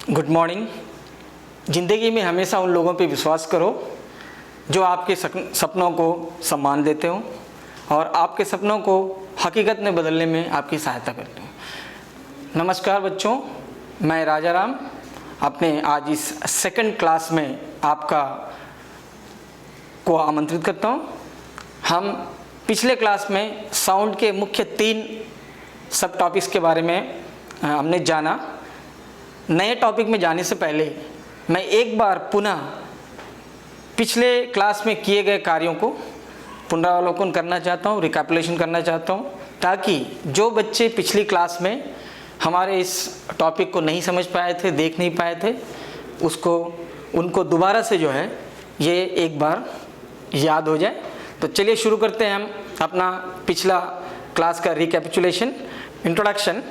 Good morning. ज़िंदगी में हमेशा उन लोगों पे विश्वास करो जो आपके सपनों को सम्मान देते हो और आपके सपनों को हकीकत में बदलने में आपकी सहायता करते हो। नमस्कार बच्चों, मैं राजा राम अपने आज इस सेकंड क्लास में आपका को आमंत्रित करता हूँ। हम पिछले क्लास में साउंड के मुख्य 3 सब टॉपिक्स के बारे में हमने जाना। नए टॉपिक में जाने से पहले मैं एक बार पुनः पिछले क्लास में किए गए कार्यों को पुनरावलोकन करना चाहता हूँ, रिकैपिटुलेशन करना चाहता हूँ, ताकि जो बच्चे पिछली क्लास में हमारे इस टॉपिक को नहीं समझ पाए थे, देख नहीं पाए थे, उनको दोबारा से जो है ये एक बार याद हो जाए। तो चलिए शुरू करते हैं हम अपना पिछला क्लास का recapitulation. Introduction.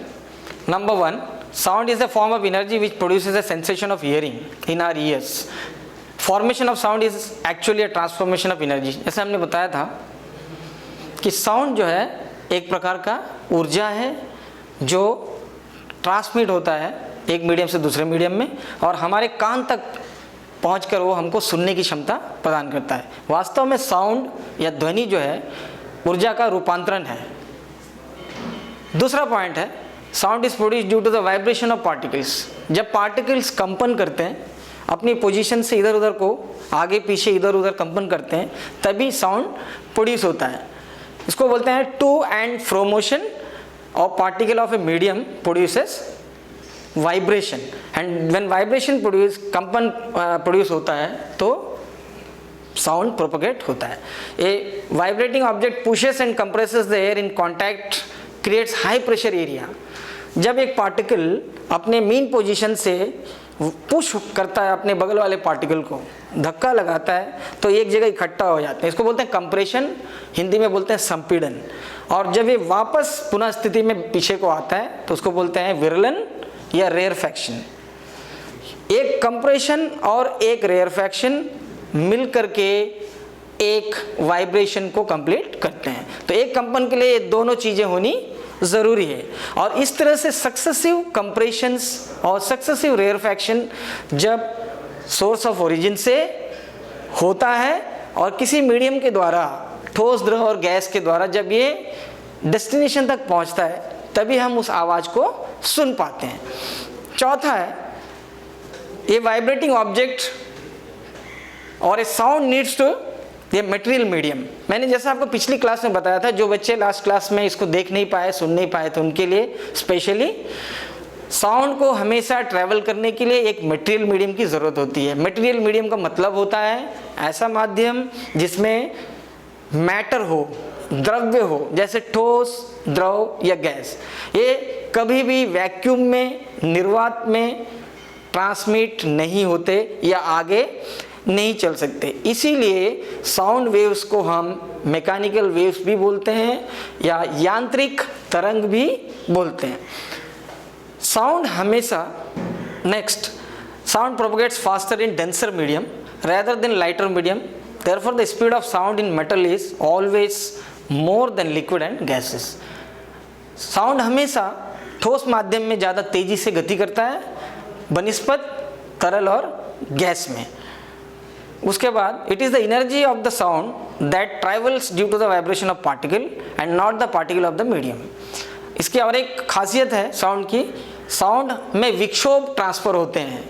Number 1, sound is a form of energy which produces a sensation of hearing in our ears. Formation of sound is actually a transformation of energy. जैसे हमने बताया था कि साउंड जो है एक प्रकार का ऊर्जा है जो ट्रांसमिट होता है एक मीडियम से दूसरे मीडियम में और हमारे कान तक पहुंचकर वो हमको सुनने की क्षमता प्रदान करता है। वास्तव में साउंड या ध्वनि जो है ऊर्जा का रूपांतरण है। दूसरा पॉइंट है, sound is produced due to the vibration of particles. जब पार्टिकल्स कंपन करते हैं, अपनी पोजीशन से इधर उधर को आगे पीछे इधर उधर कंपन करते हैं, तभी साउंड प्रोड्यूस होता है। इसको बोलते हैं to and fro motion of particle of a medium produces vibration, and when vibration कंपन प्रोड्यूस होता है तो साउंड प्रोपगेट होता है। A vibrating object pushes and compresses the air in contact creates high pressure area. जब एक particle अपने mean position से पुश करता है अपने बगल वाले पार्टिकल को, धक्का लगाता है तो एक जगह इकट्ठा हो जाते हैं। इसको बोलते हैं कंप्रेशन, हिंदी में बोलते हैं संपीड़न। और जब ये वापस पुनः स्थिति में पीछे को आता है तो उसको बोलते हैं विरलन या रेयरफैक्शन। एक कंप्रेशन और एक रेयरफैक्शन मिल करके एक वाइब्रेशन को कंप्लीट करते हैं। तो एक कंपन के लिए ये दोनों चीज़ें होनी ज़रूरी है। और इस तरह से सक्सेसिव कंप्रेशंस और सक्सेसिव रेयरफैक्शन जब सोर्स ऑफ ओरिजिन से होता है और किसी मीडियम के द्वारा, ठोस द्रव और गैस के द्वारा जब ये डेस्टिनेशन तक पहुंचता है तभी हम उस आवाज़ को सुन पाते हैं। चौथा है, ये वाइब्रेटिंग ऑब्जेक्ट और ए साउंड नीड्स टू ये मटेरियल मीडियम। मैंने जैसा आपको पिछली क्लास में बताया था, जो बच्चे लास्ट क्लास में इसको देख नहीं पाए, सुन नहीं पाए, तो उनके लिए स्पेशली साउंड को हमेशा ट्रैवल करने के लिए एक मटेरियल मीडियम की ज़रूरत होती है। मटेरियल मीडियम का मतलब होता है ऐसा माध्यम जिसमें मैटर हो, द्रव्य हो, जैसे ठोस, द्रव या गैस। ये कभी भी वैक्यूम में, निर्वात में ट्रांसमिट नहीं होते या आगे नहीं चल सकते। इसीलिए साउंड वेव्स को हम मैकेनिकल वेव्स भी बोलते हैं या यांत्रिक तरंग भी बोलते हैं। साउंड हमेशा sound propagates faster in denser medium rather than lighter medium. Therefore the speed of sound in metal is always more than liquid and gases. Sound हमेशा ठोस माध्यम में ज़्यादा तेजी से गति करता है बनिस्पत तरल और गैस में। उसके बाद it is the energy of the sound that travels due to the vibration of particle and not the particle of the medium. इसकी और एक खासियत है साउंड की, साउंड में विक्षोभ ट्रांसफ़र होते हैं,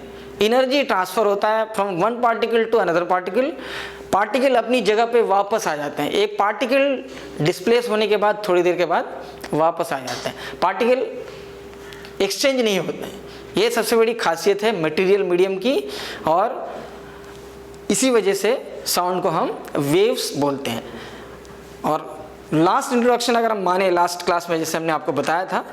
एनर्जी ट्रांसफ़र होता है from one particle to another particle. Particle अपनी जगह पे वापस आ जाते हैं। एक पार्टिकल डिस्प्लेस होने के बाद थोड़ी देर के बाद वापस आ जाते हैं, पार्टिकल एक्सचेंज नहीं होते हैं। ये सबसे बड़ी खासियत है मटेरियल मीडियम की और इसी वजह से साउंड को हम वेव्स बोलते हैं। और लास्ट इंट्रोडक्शन अगर हम माने, लास्ट क्लास में जैसे हमने आपको बताया था,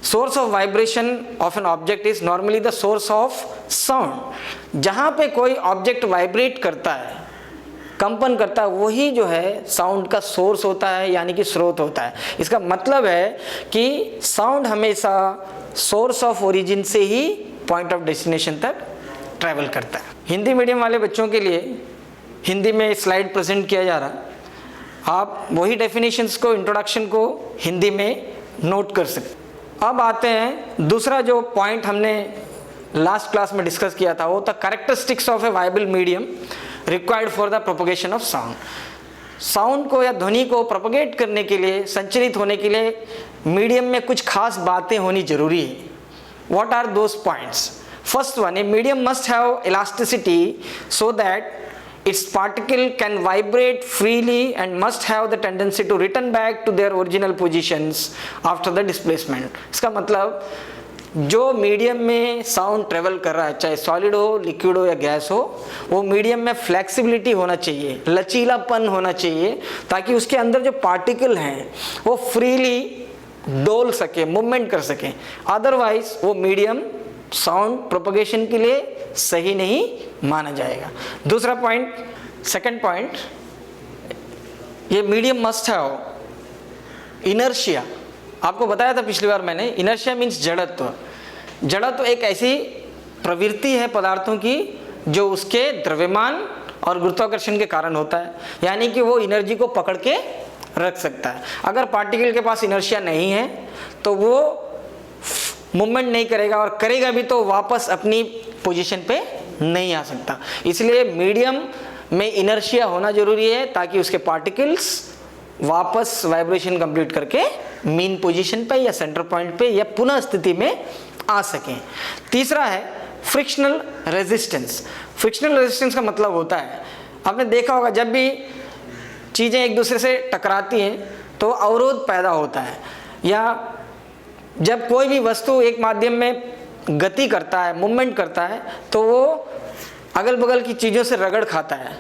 source of vibration of an object is normally the source of sound. जहाँ पे कोई ऑब्जेक्ट वाइब्रेट करता है, कंपन करता है, वही जो है साउंड का सोर्स होता है, यानी कि स्रोत होता है। इसका मतलब है कि साउंड हमेशा सोर्स ऑफ ओरिजिन से ही पॉइंट ऑफ डेस्टिनेशन तक ट्रैवल करता है। हिंदी मीडियम वाले बच्चों के लिए हिंदी में स्लाइड प्रेजेंट किया जा रहा, आप वही डेफिनेशंस को, इंट्रोडक्शन को हिंदी में नोट कर सकते। अब आते हैं दूसरा जो पॉइंट हमने लास्ट क्लास में डिस्कस किया था, वो था characteristics of A viable medium required for the propagation of sound. Sound को या ध्वनि को प्रोपगेट करने के लिए, संचरित होने के लिए मीडियम में कुछ खास बातें होनी जरूरी है। What are those points? First one, a medium must have elasticity so that its particle can vibrate freely and must have the tendency to return back to their original positions after the displacement। इसका मतलब जो medium में sound travel कर रहा है, चाहे solid हो, liquid हो या गैस हो, वो मीडियम में फ्लेक्सिबिलिटी होना चाहिए, लचीलापन होना चाहिए, ताकि उसके अंदर जो पार्टिकल हैं वो फ्रीली डोल सके, मूवमेंट कर सके। अदरवाइज वो मीडियम साउंड प्रोपगेशन के लिए सही नहीं माना जाएगा। दूसरा पॉइंट, सेकंड पॉइंट, ये मीडियम मस्ट हैव इनर्शिया। आपको बताया था पिछली बार मैंने, इनर्शिया मीन्स जड़त्व। जड़त्व एक ऐसी प्रवृत्ति है पदार्थों की जो उसके द्रव्यमान और गुरुत्वाकर्षण के कारण होता है, यानी कि वो एनर्जी को पकड़ के रख सकता है। अगर पार्टिकल के पास इनर्शिया नहीं है तो वो मूवमेंट नहीं करेगा, और करेगा भी तो वापस अपनी पोजीशन पे नहीं आ सकता। इसलिए मीडियम में इनर्शिया होना जरूरी है ताकि उसके पार्टिकल्स वापस वाइब्रेशन कंप्लीट करके मीन पोजीशन पे या सेंटर पॉइंट पे या पुनः स्थिति में आ सकें। तीसरा है फ्रिक्शनल रेजिस्टेंस। फ्रिक्शनल रेजिस्टेंस का मतलब होता है, आपने देखा होगा जब भी चीज़ें एक दूसरे से टकराती हैं तो अवरोध पैदा होता है, या जब कोई भी वस्तु एक माध्यम में गति करता है, मूवमेंट करता है, तो वो अगल बगल की चीज़ों से रगड़ खाता है,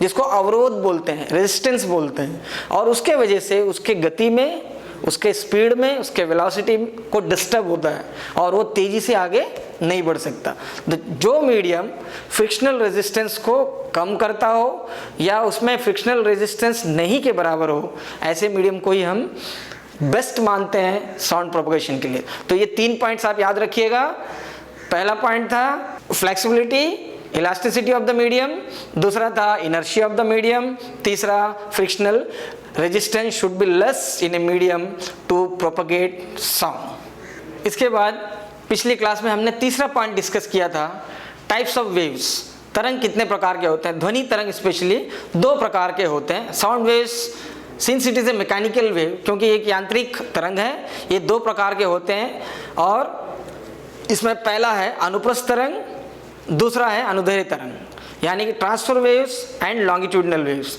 जिसको अवरोध बोलते हैं, रेजिस्टेंस बोलते हैं, और उसके वजह से उसके गति में, उसके स्पीड में, उसके वेलोसिटी को डिस्टर्ब होता है और वो तेज़ी से आगे नहीं बढ़ सकता। जो मीडियम फ्रिक्शनल रेजिस्टेंस को कम करता हो या उसमें फ्रिक्शनल रेजिस्टेंस नहीं के बराबर हो, ऐसे मीडियम को ही हम बेस्ट मानते हैं साउंड प्रोपगेशन के लिए। तो ये 3 पॉइंट्स आप याद रखिएगा। पहला पॉइंट था flexibility, elasticity of the medium, दूसरा था इनर्शिया ऑफ द मीडियम, तीसरा frictional resistance should be less in a medium to propagate sound. इसके बाद पिछली क्लास में हमने तीसरा पॉइंट डिस्कस किया था, टाइप्स ऑफ वेव्स। तरंग कितने प्रकार के होते हैं? ध्वनि तरंग स्पेशली 2 प्रकार के होते हैं। Sound waves since it is a mechanical wave, क्योंकि एक यांत्रिक तरंग है, ये 2 प्रकार के होते हैं, और इसमें पहला है अनुप्रस्थ तरंग, दूसरा है अनुदैर्ध्य तरंग, यानी कि transfer waves and longitudinal waves.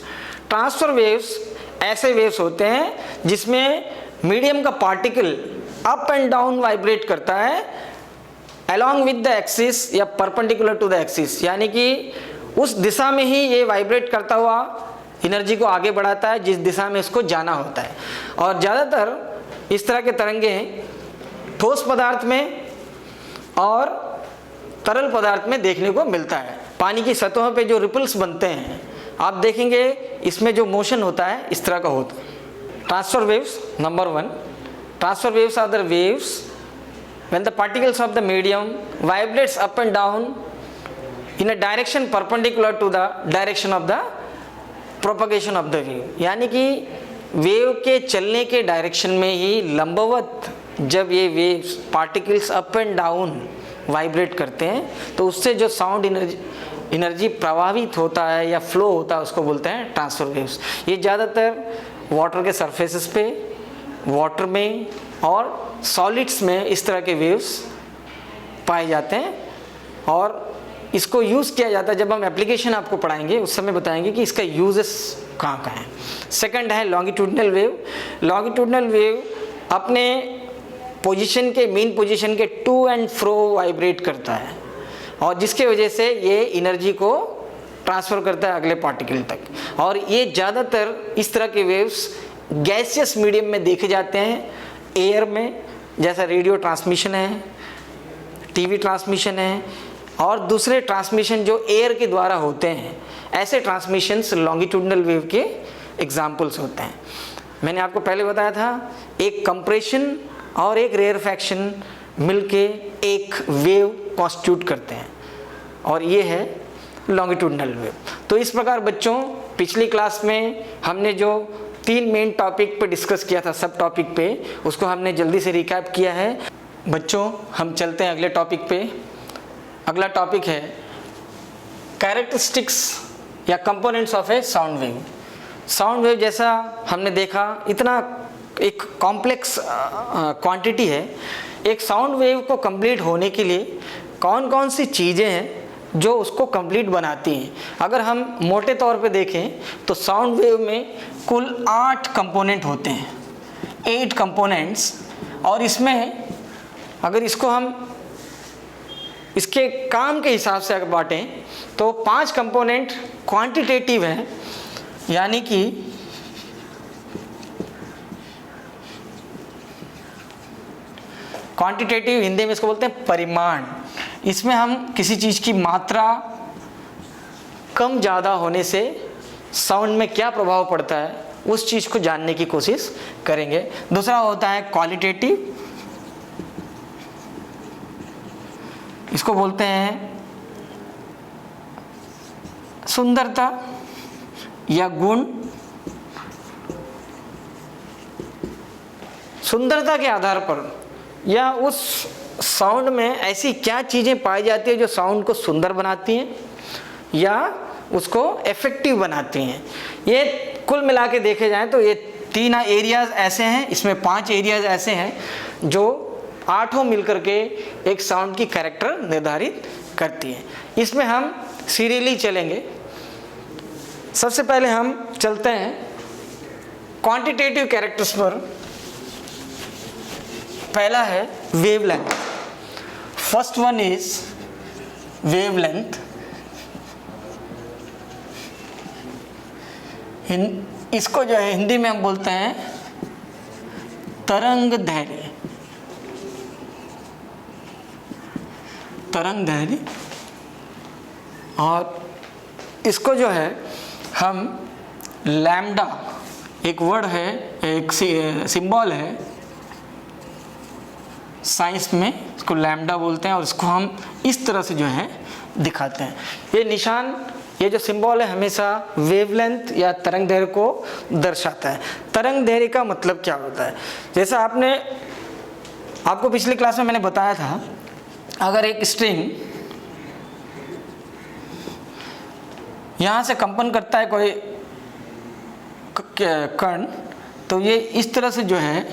Transfer waves ऐसे वेव्स होते हैं जिसमें मीडियम का particle up and down vibrate करता है अलॉन्ग विद द एक्सिस या परपेंडिकुलर टू द एक्सिस, यानी कि उस दिशा में ही ये वाइब्रेट करता हुआ एनर्जी को आगे बढ़ाता है जिस दिशा में इसको जाना होता है। और ज़्यादातर इस तरह के तरंगे ठोस पदार्थ में और तरल पदार्थ में देखने को मिलता है। पानी की सतहों पे जो रिपल्स बनते हैं आप देखेंगे, इसमें जो मोशन होता है इस तरह का होता है। Transfer waves, number 1, transfer waves are the waves when the particles of the medium vibrates up and down in a direction perpendicular to the direction of the propagation of the wave, यानी कि wave के चलने के direction में ही लंबवत जब ये waves particles up and down vibrate करते हैं तो उससे जो साउंड एनर्जी प्रभावित होता है या फ्लो होता है उसको बोलते हैं ट्रांसफर वेव्स। ये ज़्यादातर वाटर के सरफेसेस पे, वाटर में और सॉलिड्स में इस तरह के वेव्स पाए जाते हैं, और इसको यूज़ किया जाता है। जब हम एप्लीकेशन आपको पढ़ाएंगे उस समय बताएंगे कि इसका यूजेस कहाँ कहाँ है। सेकंड है लॉन्गिट्यूडनल वेव। लॉन्गिट्यूडनल वेव अपने पोजीशन के, मेन पोजीशन के टू एंड फ्रो वाइब्रेट करता है, और जिसके वजह से ये एनर्जी को ट्रांसफ़र करता है अगले पार्टिकल तक। और ये ज़्यादातर इस तरह के वेव्स गैसियस मीडियम में देखे जाते हैं, एयर में, जैसा रेडियो ट्रांसमिशन है, टीवी ट्रांसमिशन है, और दूसरे ट्रांसमिशन जो एयर के द्वारा होते हैं, ऐसे ट्रांसमिशंस लॉन्गिट्यूडनल वेव के एग्जाम्पल्स होते हैं। मैंने आपको पहले बताया था एक कंप्रेशन और एक रेयरफैक्शन मिलके एक वेव कॉन्स्टिट्यूट करते हैं, और ये है लॉन्गिट्यूडनल वेव। तो इस प्रकार बच्चों पिछली क्लास में हमने जो 3 मेन टॉपिक पे डिस्कस किया था, सब टॉपिक पे, उसको हमने जल्दी से रिकैप किया है। बच्चों हम चलते हैं अगले टॉपिक पे। अगला टॉपिक है कैरेक्टरिस्टिक्स या components of A sound wave. Sound wave जैसा हमने देखा इतना एक कॉम्प्लेक्स क्वांटिटी है। एक साउंड वेव को कंप्लीट होने के लिए कौन कौन सी चीज़ें हैं जो उसको कंप्लीट बनाती हैं। अगर हम मोटे तौर पे देखें तो साउंड वेव में कुल 8 कंपोनेंट होते हैं, 8 कंपोनेंट्स। और इसमें अगर इसको हम इसके काम के हिसाब से अगर बांटें तो 5 कंपोनेंट क्वांटिटेटिव हैं, यानी कि क्वांटिटेटिव हिंदी में इसको बोलते हैं परिमाण। इसमें हम किसी चीज़ की मात्रा कम ज़्यादा होने से साउंड में क्या प्रभाव पड़ता है उस चीज़ को जानने की कोशिश करेंगे। दूसरा होता है क्वालिटेटिव, इसको बोलते हैं सुंदरता या गुण। सुंदरता के आधार पर या उस साउंड में ऐसी क्या चीज़ें पाई जाती है जो साउंड को सुंदर बनाती हैं या उसको इफेक्टिव बनाती हैं। ये कुल मिला के देखे जाएं तो ये 3 एरियाज़ ऐसे हैं, इसमें 5 एरियाज़ ऐसे हैं जो 8 मिलकर के एक साउंड की कैरेक्टर निर्धारित करती है। इसमें हम सीरियली चलेंगे। सबसे पहले हम चलते हैं क्वांटिटेटिव कैरेक्टर्स पर। पहला है wavelength. First one is wavelength. इसको जो है हिंदी में हम बोलते हैं तरंग दैर्घ्य। तरंग दैर्घ्य। और इसको जो है हम लैम्डा, एक वर्ड है, एक सिंबल है साइंस में, इसको लैम्डा बोलते हैं और इसको हम इस तरह से जो है दिखाते हैं। ये निशान, ये जो सिंबल है हमेशा वेवलेंथ या तरंग दैर्घ्य को दर्शाता है। तरंग दैर्घ्य का मतलब क्या होता है? जैसा आपको पिछली क्लास में मैंने बताया था, अगर एक स्ट्रिंग यहाँ से कंपन करता है कोई कण, तो ये इस तरह से जो है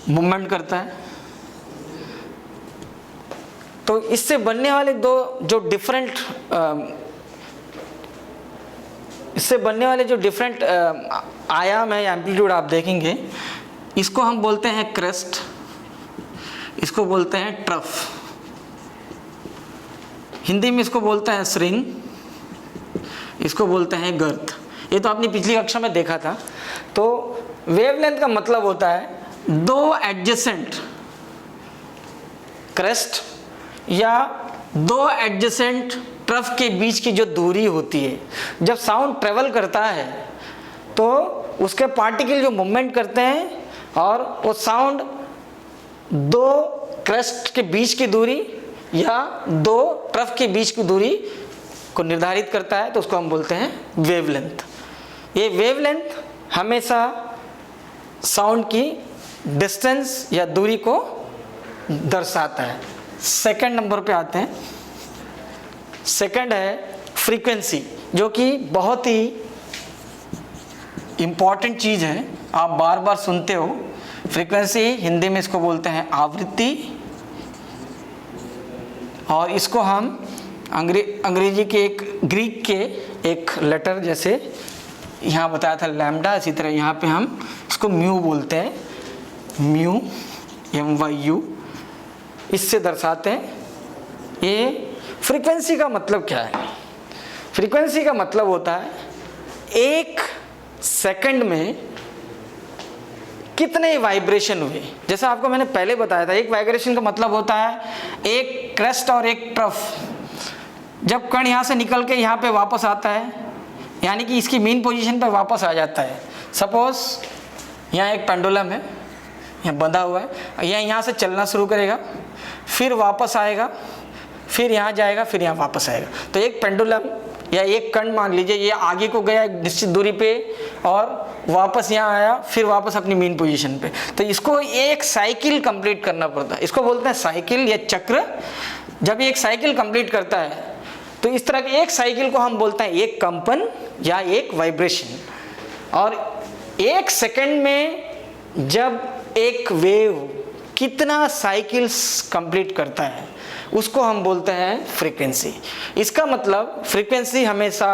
मूवमेंट करता है। तो इससे बनने वाले जो डिफरेंट आयाम है या एम्पलीट्यूड आप देखेंगे, इसको हम बोलते हैं क्रेस्ट, इसको बोलते हैं ट्रफ, हिंदी में इसको बोलते हैं श्रिंग, इसको बोलते हैं गर्त। ये तो आपने पिछली कक्षा में देखा था। तो वेवलेंथ का मतलब होता है 2 एडजेसेंट क्रेस्ट या 2 एडजेसेंट ट्रफ के बीच की जो दूरी होती है। जब साउंड ट्रेवल करता है तो उसके पार्टिकल जो मूवमेंट करते हैं और वो साउंड 2 क्रेस्ट के बीच की दूरी या 2 ट्रफ के बीच की दूरी को निर्धारित करता है, तो उसको हम बोलते हैं वेवलेंथ। ये वेवलेंथ हमेशा साउंड की डिस्टेंस या दूरी को दर्शाता है। सेकंड नंबर पे आते हैं। सेकंड है फ्रीक्वेंसी, जो कि बहुत ही इम्पॉर्टेंट चीज़ है, आप बार बार सुनते हो। फ्रीक्वेंसी हिंदी में इसको बोलते हैं आवृत्ति, और इसको हम अंग्रेजी के ग्रीक के एक लेटर जैसे यहाँ बताया था लैम्डा, इसी तरह यहाँ पे हम इसको म्यू बोलते हैं, म्यू MYU, इससे दर्शाते हैं। ये फ्रीक्वेंसी का मतलब क्या है? फ्रीक्वेंसी का मतलब होता है 1 सेकंड में कितने वाइब्रेशन हुए। जैसा आपको मैंने पहले बताया था, एक वाइब्रेशन का मतलब होता है एक क्रेस्ट और एक ट्रफ। जब कण यहाँ से निकल के यहाँ पे वापस आता है, यानी कि इसकी मेन पोजीशन पर वापस आ जाता है। सपोज यहाँ एक पेंडुलम है, यहाँ बंधा हुआ है, यहाँ से चलना शुरू करेगा, फिर वापस आएगा, फिर यहाँ जाएगा, फिर यहाँ वापस आएगा। तो एक पेंडुलम या एक कण मान लीजिए, ये आगे को गया एक निश्चित दूरी पे और वापस यहाँ आया, फिर वापस अपनी मेन पोजीशन पे। तो इसको एक साइकिल कंप्लीट करना पड़ता है, इसको बोलते हैं साइकिल या चक्र। जब ये एक साइकिल कंप्लीट करता है तो इस तरह के एक साइकिल को हम बोलते हैं एक कंपन या एक वाइब्रेशन। और एक सेकंड में जब एक वेव कितना साइकिल्स कंप्लीट करता है उसको हम बोलते हैं फ्रीक्वेंसी। इसका मतलब फ्रीक्वेंसी हमेशा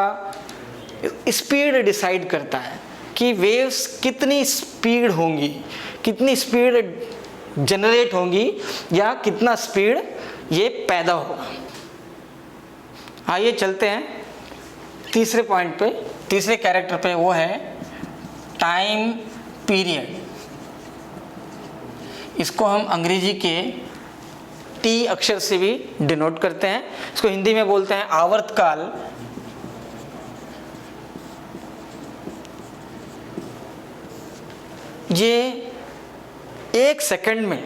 स्पीड डिसाइड करता है कि वेव्स कितनी स्पीड होंगी, कितनी स्पीड जनरेट होंगी या कितना स्पीड ये पैदा होगा। आइए चलते हैं तीसरे पॉइंट पे, तीसरे कैरेक्टर पे, वो है टाइम पीरियड। इसको हम अंग्रेजी के टी अक्षर से भी डिनोट करते हैं। इसको हिंदी में बोलते हैं आवर्तकाल। ये एक सेकंड में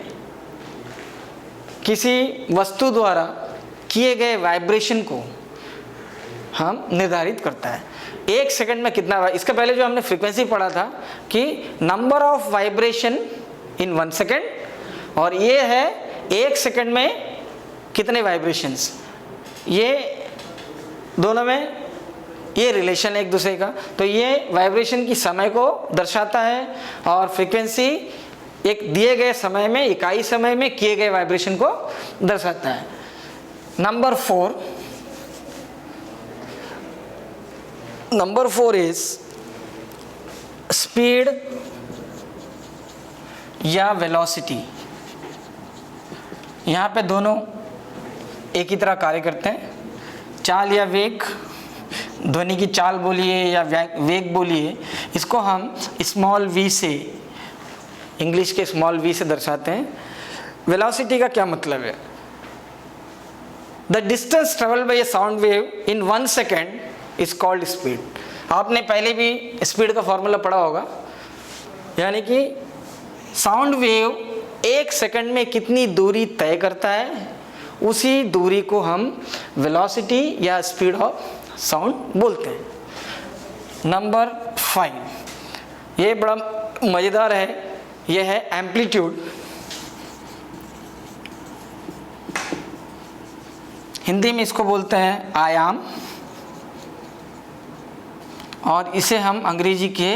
किसी वस्तु द्वारा किए गए वाइब्रेशन को हम निर्धारित करता है। एक सेकंड में कितना, इसका पहले जो हमने फ्रीक्वेंसी पढ़ा था कि number of vibration in 1 second, और ये है एक सेकंड में कितने वाइब्रेशंस। ये दोनों में ये रिलेशन एक दूसरे का, तो ये वाइब्रेशन की समय को दर्शाता है और फ्रीक्वेंसी एक दिए गए समय में, इकाई समय में किए गए वाइब्रेशन को दर्शाता है। नंबर 4 इज स्पीड या वेलोसिटी। यहाँ पे दोनों एक ही तरह कार्य करते हैं। चाल या वेग, ध्वनि की चाल बोलिए या वेग बोलिए, इसको हम स्मॉल v से, इंग्लिश के स्मॉल v से दर्शाते हैं। वेलोसिटी का क्या मतलब है? The distance travelled by A sound wave in 1 second is called speed. आपने पहले भी स्पीड का फॉर्मूला पढ़ा होगा, यानी कि साउंड वेव एक सेकंड में कितनी दूरी तय करता है उसी दूरी को हम वेलोसिटी या स्पीड ऑफ साउंड बोलते हैं। नंबर 5, ये बड़ा मज़ेदार है, ये है एम्पलीट्यूड। हिंदी में इसको बोलते हैं आयाम, और इसे हम अंग्रेजी के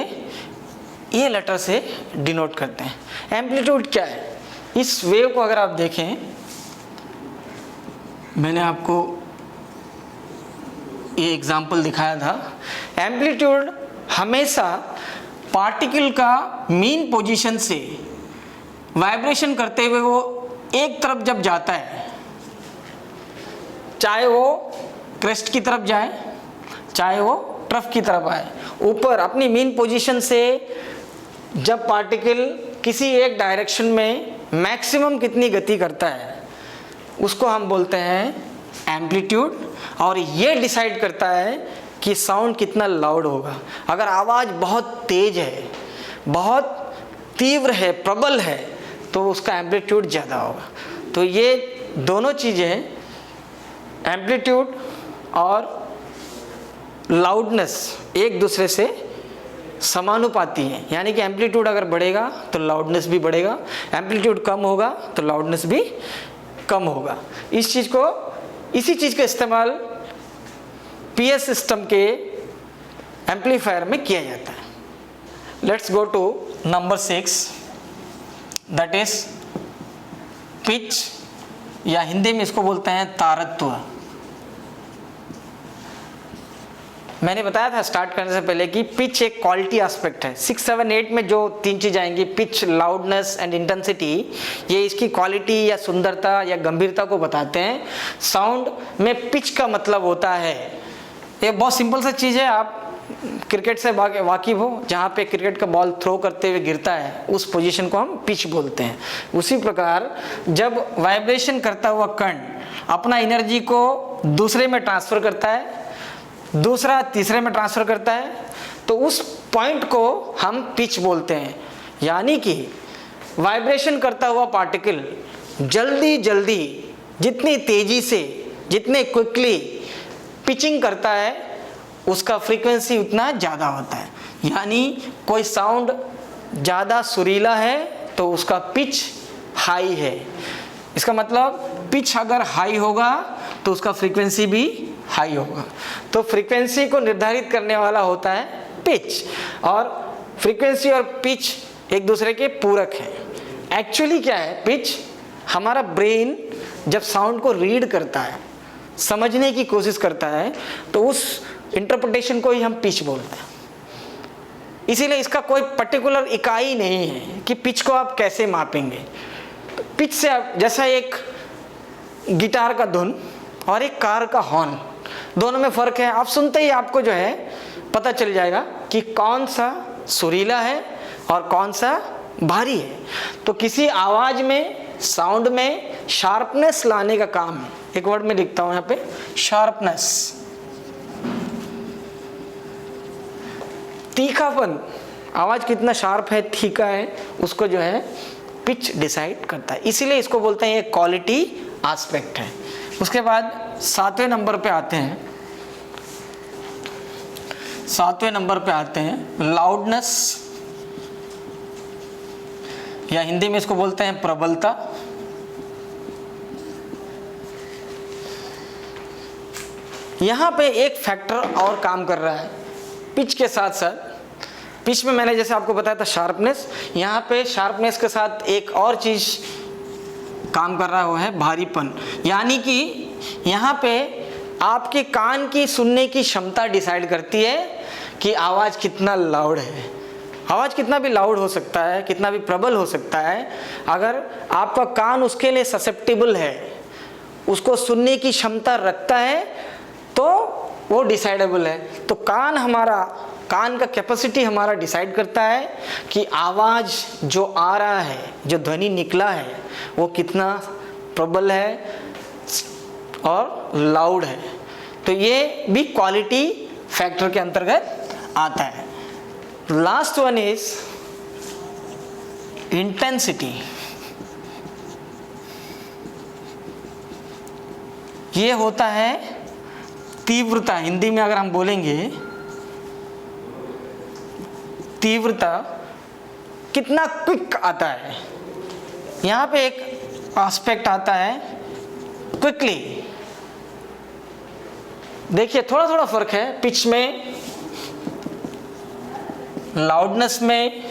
ए लेटर से डिनोट करते हैं। एम्पलीट्यूड क्या है? इस वेव को अगर आप देखें, मैंने आपको ये एग्जाम्पल दिखाया था। एम्पलीट्यूड हमेशा पार्टिकल का मीन पोजीशन से वाइब्रेशन करते हुए वो एक तरफ जब जाता है, चाहे वो क्रेस्ट की तरफ जाए चाहे वो ट्रफ की तरफ आए, ऊपर अपनी मीन पोजीशन से जब पार्टिकल किसी एक डायरेक्शन में मैक्सिमम कितनी गति करता है उसको हम बोलते हैं एम्पलीट्यूड। और ये डिसाइड करता है कि साउंड कितना लाउड होगा। अगर आवाज़ बहुत तेज है, बहुत तीव्र है, प्रबल है, तो उसका एम्पलीट्यूड ज़्यादा होगा। तो ये दोनों चीज़ें, एम्पलीट्यूड और लाउडनेस, एक दूसरे से समानुपाती है। यानी कि एम्पलीट्यूड अगर बढ़ेगा तो लाउडनेस भी बढ़ेगा, एम्पलीट्यूड कम होगा तो लाउडनेस भी कम होगा। इसी चीज़ का इस्तेमाल PS सिस्टम के एम्पलीफायर में किया जाता है। Let's go to number 6, that is pitch, या हिंदी में इसको बोलते हैं तारत्व। मैंने बताया था स्टार्ट करने से पहले कि पिच एक क्वालिटी एस्पेक्ट है। 6, 7, 8 में जो 3 चीज़ आएंगी, पिच, लाउडनेस एंड इंटेंसिटी, ये इसकी क्वालिटी या सुंदरता या गंभीरता को बताते हैं। साउंड में पिच का मतलब होता है, ये बहुत सिंपल सा चीज़ है, आप क्रिकेट से वाकिफ हो, जहाँ पे क्रिकेट का बॉल थ्रो करते हुए गिरता है उस पोजीशन को हम पिच बोलते हैं। उसी प्रकार जब वाइब्रेशन करता हुआ कण अपना एनर्जी को दूसरे में ट्रांसफ़र करता है, दूसरा तीसरे में ट्रांसफ़र करता है, तो उस पॉइंट को हम पिच बोलते हैं। यानी कि वाइब्रेशन करता हुआ पार्टिकल जल्दी जल्दी, जितनी तेज़ी से, जितने क्विकली पिचिंग करता है, उसका फ्रीक्वेंसी उतना ज़्यादा होता है। यानी कोई साउंड ज़्यादा सुरीला है तो उसका पिच हाई है, इसका मतलब पिच अगर हाई होगा तो उसका फ्रीक्वेंसी भी हाई होगा। तो फ्रीक्वेंसी को निर्धारित करने वाला होता है पिच, और फ्रीक्वेंसी और पिच एक दूसरे के पूरक हैं। एक्चुअली क्या है, पिच हमारा ब्रेन जब साउंड को रीड करता है, समझने की कोशिश करता है, तो उस इंटरप्रिटेशन को ही हम पिच बोलते हैं। इसीलिए इसका कोई पर्टिकुलर इकाई नहीं है कि पिच को आप कैसे मापेंगे। तो पिच से आप, जैसा एक गिटार का धुन और एक कार का हॉर्न, दोनों में फ़र्क है। आप सुनते ही आपको जो है पता चल जाएगा कि कौन सा सुरीला है और कौन सा भारी है। तो किसी आवाज़ में, साउंड में शार्पनेस लाने का काम है। एक वर्ड में लिखता हूँ यहाँ पे, शार्पनेस, तीखापन। आवाज़ कितना शार्प है, तीखा है, उसको जो है पिच डिसाइड करता है। इसीलिए इसको बोलते हैं ये क्वालिटी एस्पेक्ट है। उसके बाद 7वें नंबर पे आते हैं, 7वें नंबर पे आते हैं लाउडनेस, या हिंदी में इसको बोलते हैं प्रबलता। यहाँ पे एक फैक्टर और काम कर रहा है पिच के साथ साथ। पिच में मैंने जैसे आपको बताया था शार्पनेस, यहाँ पे शार्पनेस के साथ एक और चीज़ काम कर रहा है, वो है भारीपन। यानी कि यहाँ पे आपके कान की सुनने की क्षमता डिसाइड करती है कि आवाज़ कितना लाउड है। आवाज़ कितना भी लाउड हो सकता है, कितना भी प्रबल हो सकता है, अगर आपका कान उसके लिए ससेप्टिबल है, उसको सुनने की क्षमता रखता है, तो वो डिसाइडेबल है। तो कान का कैपेसिटी हमारा डिसाइड करता है कि आवाज़ जो आ रहा है, जो ध्वनि निकला है, वो कितना प्रबल है और लाउड है। तो ये भी क्वालिटी फैक्टर के अंतर्गत आता है। Last one is intensity. ये होता है तीव्रता। हिंदी में अगर हम बोलेंगे तीव्रता, कितना क्विक आता है। यहाँ पे एक एस्पेक्ट आता है क्विकली। देखिए थोड़ा थोड़ा फर्क है पिच में, लाउडनेस में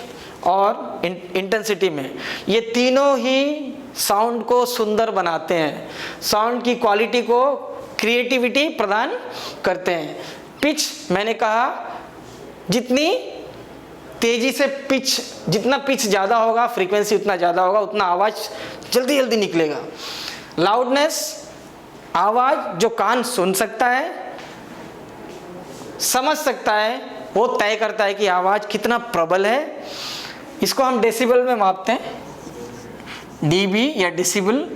और इंटेंसिटी में। ये तीनों ही साउंड को सुंदर बनाते हैं, साउंड की क्वालिटी को क्रिएटिविटी प्रदान करते हैं। पिच मैंने कहा, जितनी तेजी से पिच, जितना पिच ज़्यादा होगा, फ्रीक्वेंसी उतना ज़्यादा होगा, उतना आवाज़ जल्दी जल्दी निकलेगा। लाउडनेस, आवाज़ जो कान सुन सकता है, समझ सकता है, वो तय करता है कि आवाज़ कितना प्रबल है। इसको हम डेसिबल में मापते हैं, डीबी या डेसिबल।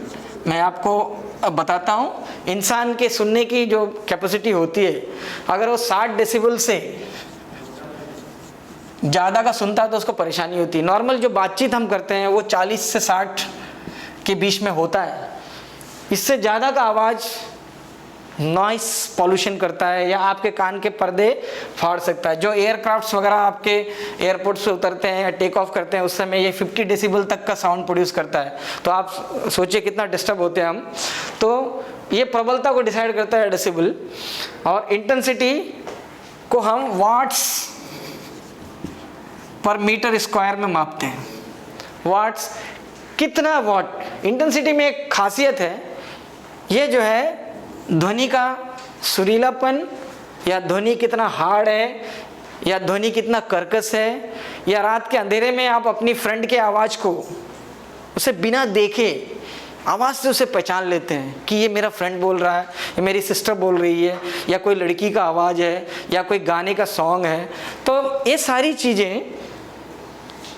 मैं आपको अब बताता हूँ। इंसान के सुनने की जो कैपेसिटी होती है, अगर वो 60 डेसिबल से ज़्यादा का सुनता है तो उसको परेशानी होती है। नॉर्मल जो बातचीत हम करते हैं वो 40 से 60 के बीच में होता है। इससे ज़्यादा का आवाज़ नॉइस पॉल्यूशन करता है या आपके कान के पर्दे फाड़ सकता है। जो एयरक्राफ्ट्स वगैरह आपके एयरपोर्ट से उतरते हैं या टेक ऑफ करते हैं, उस समय ये 50 डेसिबल तक का साउंड प्रोड्यूस करता है। तो आप सोचिए कितना डिस्टर्ब होते हैं हम। तो ये प्रबलता को डिसाइड करता है डेसिबल, और इंटेंसिटी को हम वाट्स पर मीटर स्क्वायर में मापते हैं। वाट्स, कितना वाट। इंटेंसिटी में एक खासियत है, ये जो है ध्वनि का सुरीलापन, या ध्वनि कितना हार्ड है, या ध्वनि कितना कर्कश है, या रात के अंधेरे में आप अपनी फ्रेंड के आवाज़ को, उसे बिना देखे आवाज़ से उसे पहचान लेते हैं कि ये मेरा फ्रेंड बोल रहा है, ये मेरी सिस्टर बोल रही है, या कोई लड़की का आवाज़ है, या कोई गाने का सॉन्ग है। तो ये सारी चीज़ें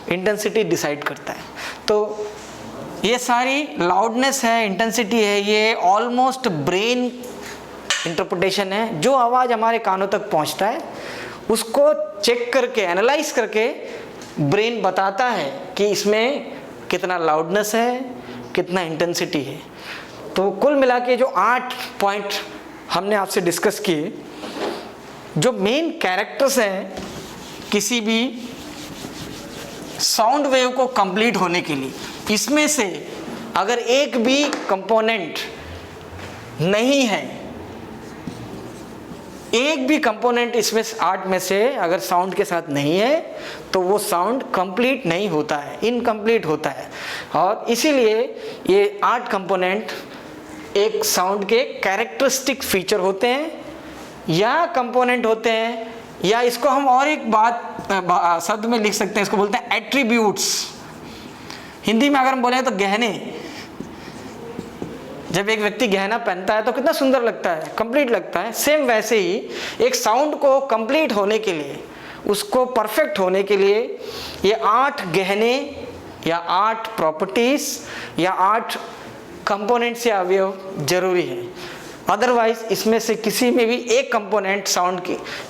इंटेंसिटी डिसाइड करता है। तो ये सारी लाउडनेस है, इंटेंसिटी है, ये ऑलमोस्ट ब्रेन इंटरप्रिटेशन है। जो आवाज़ हमारे कानों तक पहुंचता है उसको चेक करके, एनालाइज करके ब्रेन बताता है कि इसमें कितना लाउडनेस है, कितना इंटेंसिटी है। तो कुल मिला के जो 8 पॉइंट हमने आपसे डिस्कस किए, जो मेन कैरेक्टर्स हैं किसी भी साउंड वेव को कंप्लीट होने के लिए, इसमें से अगर एक भी कंपोनेंट नहीं है, एक भी कंपोनेंट इसमें 8 में से अगर साउंड के साथ नहीं है तो वो साउंड कंप्लीट नहीं होता है, इनकम्प्लीट होता है। और इसीलिए ये 8 कंपोनेंट एक साउंड के कैरेक्टरिस्टिक फीचर होते हैं या कंपोनेंट होते हैं, या इसको हम और एक बात शब्द में लिख सकते हैं, इसको बोलते हैं एट्रीब्यूट्स। हिंदी में अगर हम बोले तो गहने। जब एक व्यक्ति गहना पहनता है तो कितना सुंदर लगता है, कंप्लीट लगता है। सेम वैसे ही एक साउंड को कंप्लीट होने के लिए, उसको परफेक्ट होने के लिए ये 8 गहने या 8 प्रॉपर्टीज या 8 कंपोनेंट्स या अवयव जरूरी है। अदरवाइज इसमें से किसी में भी एक कंपोनेंट साउंड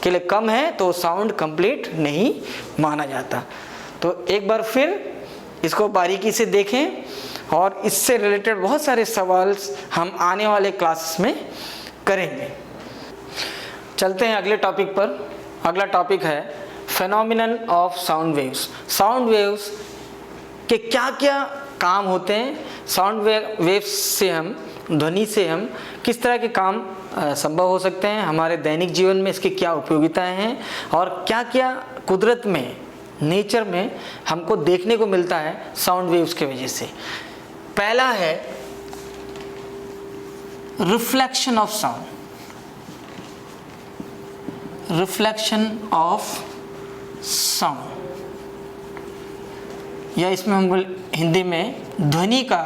के लिए कम है तो साउंड कंप्लीट नहीं माना जाता। तो एक बार फिर इसको बारीकी से देखें और इससे रिलेटेड बहुत सारे सवाल हम आने वाले क्लासेस में करेंगे। चलते हैं अगले टॉपिक पर। अगला टॉपिक है phenomenon of sound waves. Sound waves के क्या क्या काम होते हैं, साउंड वेव्स से हम, ध्वनि से हम किस तरह के काम संभव हो सकते हैं, हमारे दैनिक जीवन में इसकी क्या उपयोगिताएं हैं और क्या क्या कुदरत में, नेचर में हमको देखने को मिलता है साउंड वेव्स के वजह से। पहला है reflection of sound. Reflection of sound, या इसमें हम हिंदी में ध्वनि का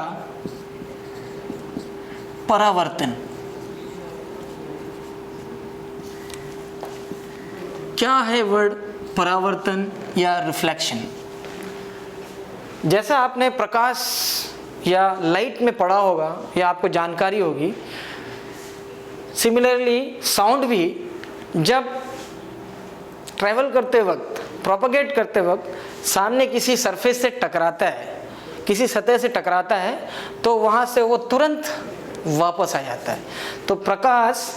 परावर्तन। क्या है वर्ड परावर्तन या रिफ्लेक्शन? जैसा आपने प्रकाश या लाइट में पढ़ा होगा या आपको जानकारी होगी, सिमिलरली साउंड भी जब ट्रैवल करते वक्त, प्रोपगेट करते वक्त सामने किसी सरफेस से टकराता है, किसी सतह से टकराता है, तो वहाँ से वो तुरंत वापस आ जाता है। तो प्रकाश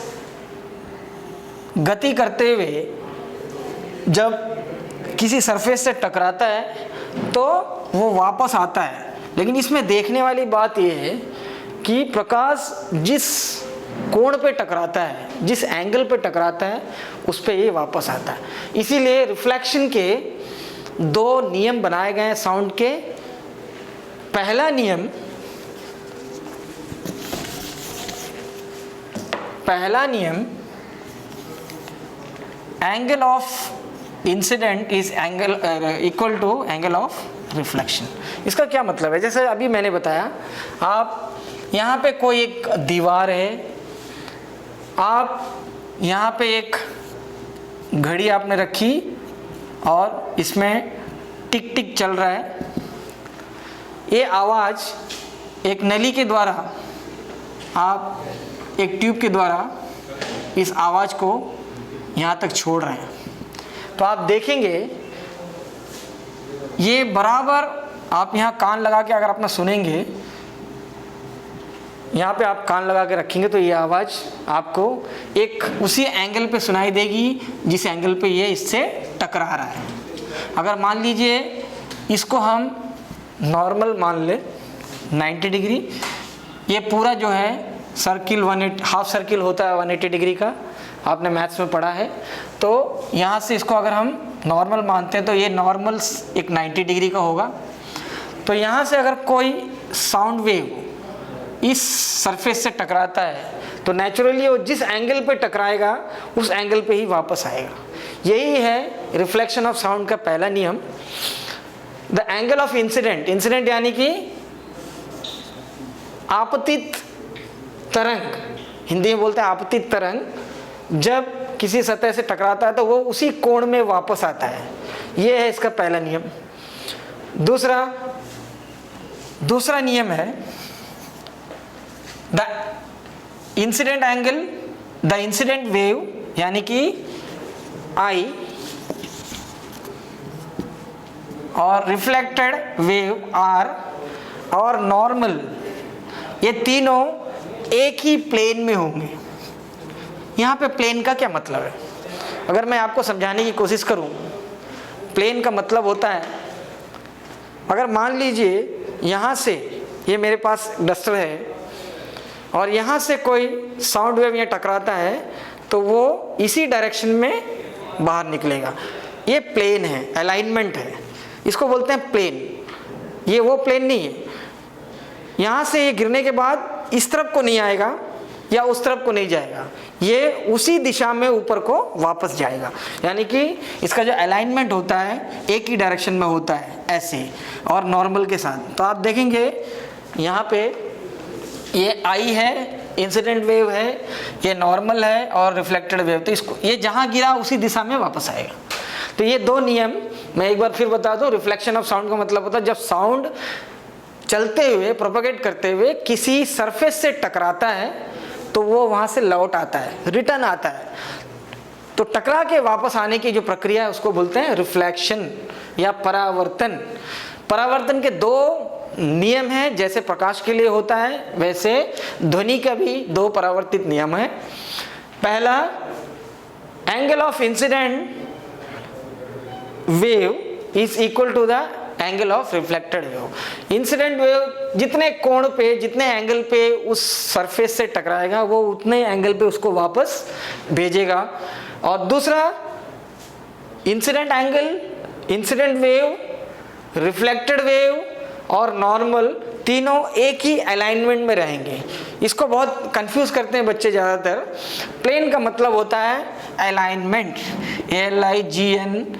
गति करते हुए जब किसी सरफेस से टकराता है तो वो वापस आता है। लेकिन इसमें देखने वाली बात यह है कि प्रकाश जिस कोण पे टकराता है, जिस एंगल पे टकराता है, उस पे ये वापस आता है। इसीलिए रिफ्लेक्शन के 2 नियम बनाए गए हैं साउंड के। पहला नियम angle of incident is angle equal to angle of reflection. इसका क्या मतलब है? जैसे अभी मैंने बताया, आप यहाँ पे कोई एक दीवार है, आप यहाँ पे एक घड़ी आपने रखी और इसमें टिक टिक चल रहा है। ये आवाज़ एक नली के द्वारा, आप एक ट्यूब के द्वारा इस आवाज़ को यहाँ तक छोड़ रहे हैं। तो आप देखेंगे ये बराबर, आप यहाँ कान लगा के अगर अपना सुनेंगे, यहाँ पे आप कान लगा के रखेंगे तो ये आवाज़ आपको एक उसी एंगल पे सुनाई देगी जिस एंगल पे ये इससे टकरा रहा है। अगर मान लीजिए इसको हम नॉर्मल मान ले 90 डिग्री, ये पूरा जो है सर्किल 180, हाफ सर्किल होता है 180 डिग्री का, आपने मैथ्स में पढ़ा है। तो यहाँ से इसको अगर हम नॉर्मल मानते हैं तो ये नॉर्मल एक 90 डिग्री का होगा। तो यहाँ से अगर कोई साउंड वेव इस सरफेस से टकराता है तो नेचुरली वो जिस एंगल पे टकराएगा उस एंगल पे ही वापस आएगा। यही है रिफ्लेक्शन ऑफ साउंड का पहला नियम। The angle of incident, incident यानी कि आपतित तरंग, हिंदी में बोलते हैं आपतित तरंग, जब किसी सतह से टकराता है तो वो उसी कोण में वापस आता है। ये है इसका पहला नियम। दूसरा नियम है the incident angle, the incident wave यानी कि आई और रिफ्लेक्टेड वेव आर और नॉर्मल, ये तीनों एक ही प्लेन में होंगे। यहाँ पे प्लेन का क्या मतलब है? अगर मैं आपको समझाने की कोशिश करूँ, प्लेन का मतलब होता है, अगर मान लीजिए यहाँ से ये मेरे पास डस्टर है और यहाँ से कोई साउंड वेव यहाँ टकराता है तो वो इसी डायरेक्शन में बाहर निकलेगा। ये प्लेन है, अलाइनमेंट है, इसको बोलते हैं प्लेन। ये वो प्लेन नहीं है, यहाँ से ये गिरने के बाद इस तरफ को नहीं आएगा या उस तरफ को नहीं जाएगा, ये उसी दिशा में ऊपर को वापस जाएगा। यानी कि इसका जो अलाइनमेंट होता है एक ही डायरेक्शन में होता है ऐसे, और नॉर्मल के साथ। तो आप देखेंगे यहाँ पे ये आई है, इंसिडेंट वेव है, ये नॉर्मल है और रिफ्लेक्टेड वेव। तो इसको ये जहाँ गिरा उसी दिशा में वापस आएगा। तो ये दो नियम मैं एक बार फिर बता दूँ। रिफ्लेक्शन ऑफ साउंड का मतलब होता है जब साउंड चलते हुए, प्रोपेगेट करते हुए किसी सरफेस से टकराता है तो वो वहाँ से लौट आता है, रिटर्न आता है। तो टकरा के वापस आने की जो प्रक्रिया है उसको बोलते हैं रिफ्लेक्शन या परावर्तन। परावर्तन के दो नियम हैं, जैसे प्रकाश के लिए होता है वैसे ध्वनि का भी दो परावर्तित नियम है। पहला, angle of incident wave is equal to the angle of reflected wave. Incident wave जितने कोण पे, जितने एंगल पे उस सरफेस से टकराएगा वो उतने एंगल पे उसको वापस भेजेगा। और दूसरा, incident angle, incident wave, reflected wave और नॉर्मल तीनों एक ही अलाइनमेंट में रहेंगे। इसको बहुत कंफ्यूज करते हैं बच्चे ज़्यादातर। प्लेन का मतलब होता है अलाइनमेंट, ALIGNMENT,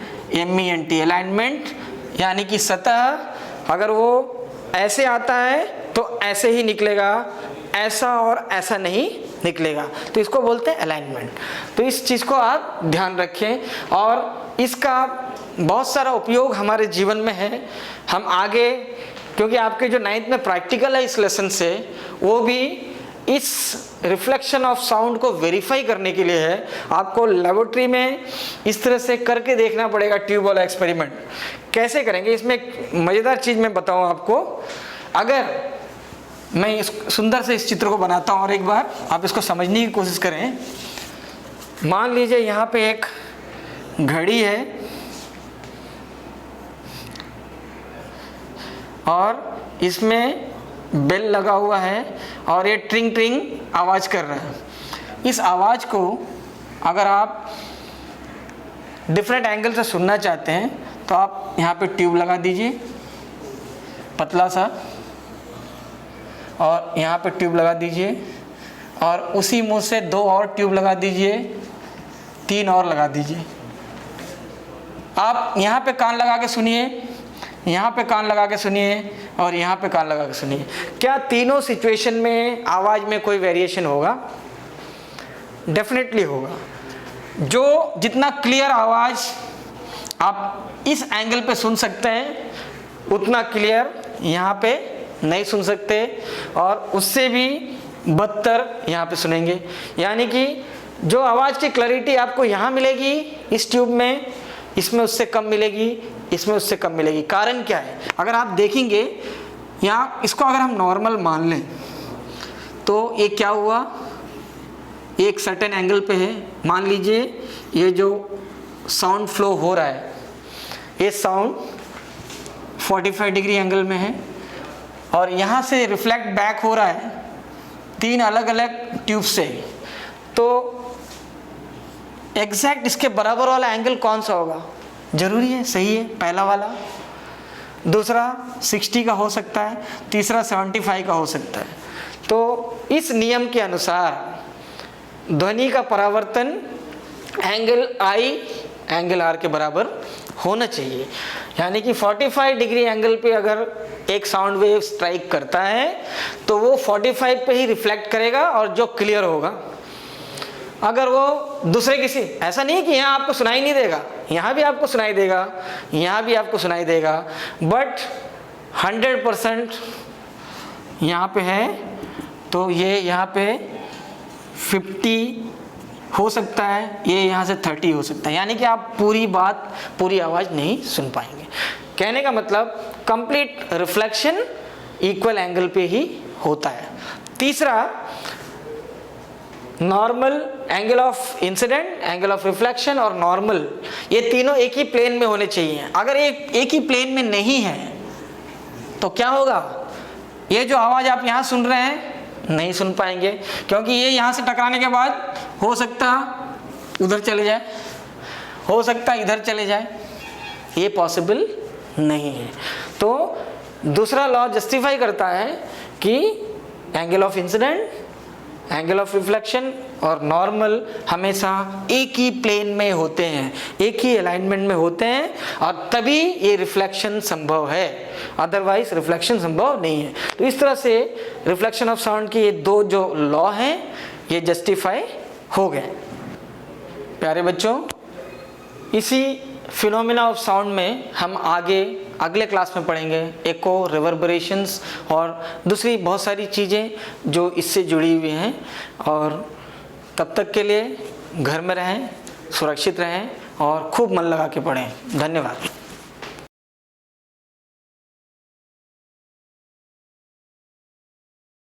अलाइनमेंट, यानी कि सतह अगर वो ऐसे आता है तो ऐसे ही निकलेगा, ऐसा और ऐसा नहीं निकलेगा, तो इसको बोलते हैं अलाइनमेंट। तो इस चीज़ को आप ध्यान रखें और इसका बहुत सारा उपयोग हमारे जीवन में है। हम आगे, क्योंकि आपके जो 9th में प्रैक्टिकल है इस लेसन से, वो भी इस रिफ्लेक्शन ऑफ साउंड को वेरीफाई करने के लिए है। आपको लेबोरेटरी में इस तरह से करके देखना पड़ेगा ट्यूब वाला एक्सपेरिमेंट। कैसे करेंगे, इसमें एक मज़ेदार चीज़ मैं बताऊं आपको। अगर मैं इस सुंदर से इस चित्र को बनाता हूं और एक बार आप इसको समझने की कोशिश करें। मान लीजिए यहाँ पे एक घड़ी है और इसमें बेल लगा हुआ है और ये ट्रिंग ट्रिंग आवाज़ कर रहा है। इस आवाज़ को अगर आप डिफरेंट एंगल से सुनना चाहते हैं तो आप यहाँ पे ट्यूब लगा दीजिए पतला सा, और यहाँ पे ट्यूब लगा दीजिए और उसी मुंह से 2 और ट्यूब लगा दीजिए, 3 और लगा दीजिए। आप यहाँ पे कान लगा के सुनिए, यहाँ पे कान लगा के सुनिए और यहाँ पे कान लगा के सुनिए। क्या तीनों सिचुएशन में आवाज़ में कोई वेरिएशन होगा? डेफिनेटली होगा। जो जितना क्लियर आवाज़ आप इस एंगल पे सुन सकते हैं उतना क्लियर यहाँ पे नहीं सुन सकते, और उससे भी बदतर यहाँ पे सुनेंगे। यानी कि जो आवाज़ की क्लैरिटी आपको यहाँ मिलेगी इस ट्यूब में, इसमें उससे कम मिलेगी, इसमें उससे कम मिलेगी। कारण क्या है? अगर आप देखेंगे यहाँ, इसको अगर हम नॉर्मल मान लें तो ये क्या हुआ, एक सर्टेन एंगल पे है। मान लीजिए ये जो साउंड फ्लो हो रहा है, ये साउंड 45 डिग्री एंगल में है और यहाँ से रिफ्लेक्ट बैक हो रहा है 3 अलग अलग ट्यूब से। तो एग्जैक्ट इसके बराबर वाला एंगल कौन सा होगा? जरूरी है, सही है, पहला वाला। दूसरा 60 का हो सकता है, तीसरा 75 का हो सकता है। तो इस नियम के अनुसार ध्वनि का परावर्तन एंगल I एंगल R के बराबर होना चाहिए। यानी कि 45 डिग्री एंगल पे अगर एक साउंड वेव स्ट्राइक करता है तो वो 45 पे ही रिफ्लेक्ट करेगा और जो क्लियर होगा। अगर वो दूसरे किसी, ऐसा नहीं है कि यहाँ आपको सुनाई नहीं देगा, यहाँ भी आपको सुनाई देगा, यहाँ भी आपको सुनाई देगा, बट 100% यहाँ पे है तो ये यहाँ पे 50 हो सकता है, ये यहाँ से 30 हो सकता है। यानी कि आप पूरी बात, पूरी आवाज़ नहीं सुन पाएंगे। कहने का मतलब कंप्लीट रिफ्लेक्शन इक्वल एंगल पे ही होता है। तीसरा, normal, angle of incident, angle of reflection और नॉर्मल, ये तीनों एक ही प्लेन में होने चाहिए। अगर एक ही प्लेन में नहीं है तो क्या होगा? ये जो आवाज़ आप यहाँ सुन रहे हैं नहीं सुन पाएंगे, क्योंकि ये यहाँ से टकराने के बाद हो सकता उधर चले जाए, हो सकता इधर चले जाए, ये पॉसिबल नहीं है। तो दूसरा लॉ जस्टिफाई करता है कि angle of incident, angle of reflection और नॉर्मल हमेशा एक ही प्लेन में होते हैं, एक ही अलाइनमेंट में होते हैं, और तभी ये रिफ्लेक्शन संभव है, अदरवाइज रिफ्लेक्शन संभव नहीं है। तो इस तरह से रिफ्लेक्शन ऑफ साउंड के ये दो जो लॉ हैं ये जस्टिफाई हो गए। प्यारे बच्चों, इसी फिनोमिना ऑफ साउंड में हम आगे अगले क्लास में पढ़ेंगे एको, रिवर्बरेशंस और दूसरी बहुत सारी चीज़ें जो इससे जुड़ी हुई हैं। और तब तक के लिए घर में रहें, सुरक्षित रहें और खूब मन लगा के पढ़ें। धन्यवाद।